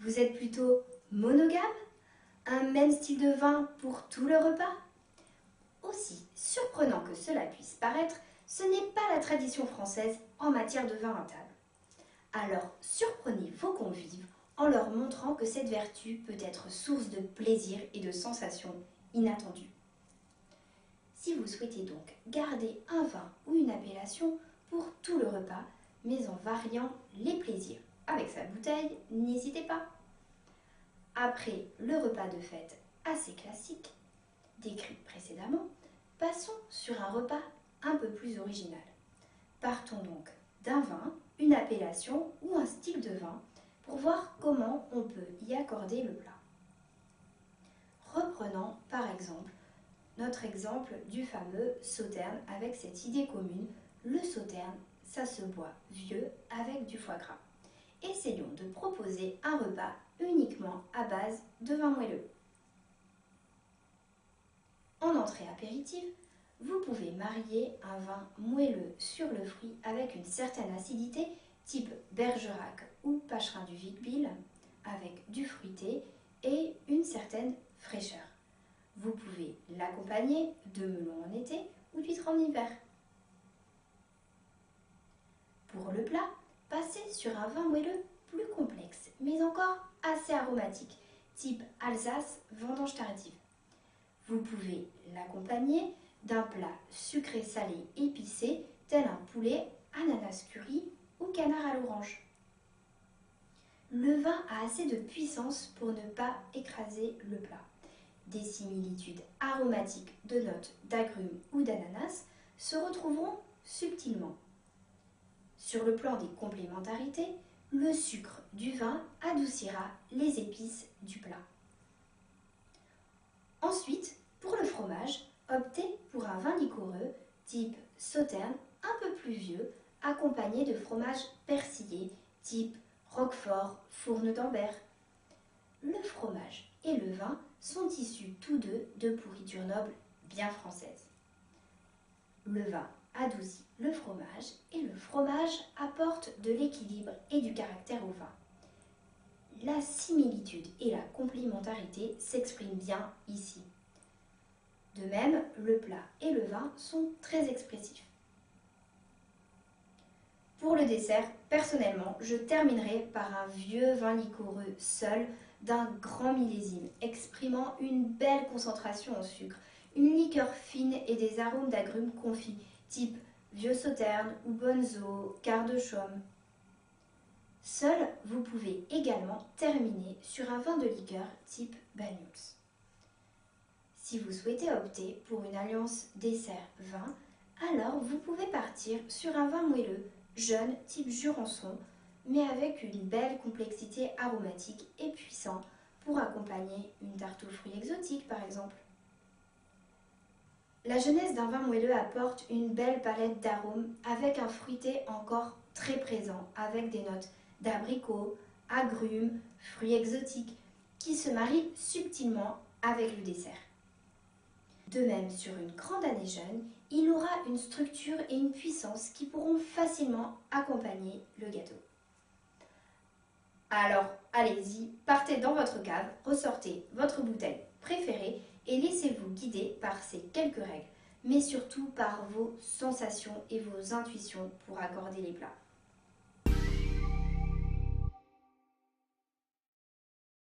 Vous êtes plutôt monogame? Un même style de vin pour tout le repas? Aussi surprenant que cela puisse paraître, ce n'est pas la tradition française en matière de vin à table. Alors surprenez vos convives en leur montrant que cette vertu peut être source de plaisir et de sensations inattendues. Si vous souhaitez donc garder un vin ou une appellation pour tout le repas, mais en variant les plaisirs avec sa bouteille, n'hésitez pas. Après le repas de fête assez classique, décrit précédemment, passons sur un repas un peu plus original. Partons donc d'un vin, une appellation ou un style de vin pour voir comment on peut y accorder le plat. Reprenons par exemple notre exemple du fameux sauterne avec cette idée commune, le sauterne, ça se boit vieux avec du foie gras. Essayons de proposer un repas uniquement à base de vin moelleux. En entrée apéritive, vous pouvez marier un vin moelleux sur le fruit avec une certaine acidité type Bergerac ou Pacherin du Vic-Bilh avec du fruité et une certaine fraîcheur. Vous pouvez l'accompagner de melon en été ou d'huîtres en hiver. Pour le plat, passez sur un vin moelleux plus complexe, mais encore assez aromatique, type Alsace vendange tardive. Vous pouvez l'accompagner d'un plat sucré-salé épicé, tel un poulet, ananas curry ou canard à l'orange. Le vin a assez de puissance pour ne pas écraser le plat. Des similitudes aromatiques de notes d'agrumes ou d'ananas se retrouveront subtilement. Sur le plan des complémentarités, le sucre du vin adoucira les épices du plat. Ensuite, pour le fromage, optez pour un vin liquoreux type sauterne un peu plus vieux, accompagné de fromage persillé type Roquefort, Fourne d'Ambert. Le fromage et le vin sont issus tous deux de pourritures nobles bien françaises. Le vin adoucit le fromage et le fromage apporte de l'équilibre et du caractère au vin. La similitude et la complémentarité s'expriment bien ici. De même, le plat et le vin sont très expressifs. Pour le dessert, personnellement, je terminerai par un vieux vin liquoreux seul d'un grand millésime, exprimant une belle concentration en sucre, une liqueur fine et des arômes d'agrumes confits, type vieux sauterne ou bonzo, quart de chaume. Seul, vous pouvez également terminer sur un vin de liqueur type Banyuls. Si vous souhaitez opter pour une alliance dessert-vin, alors vous pouvez partir sur un vin moelleux, jeune type Jurançon, mais avec une belle complexité aromatique et puissant pour accompagner une tarte aux fruits exotiques par exemple. La jeunesse d'un vin moelleux apporte une belle palette d'arômes avec un fruité encore très présent avec des notes d'abricot, agrumes, fruits exotiques qui se marient subtilement avec le dessert. De même, sur une grande année jeune, il aura une structure et une puissance qui pourront facilement accompagner le gâteau. Alors, allez-y, partez dans votre cave, ressortez votre bouteille préférée et laissez-vous guider par ces quelques règles, mais surtout par vos sensations et vos intuitions pour accorder les plats.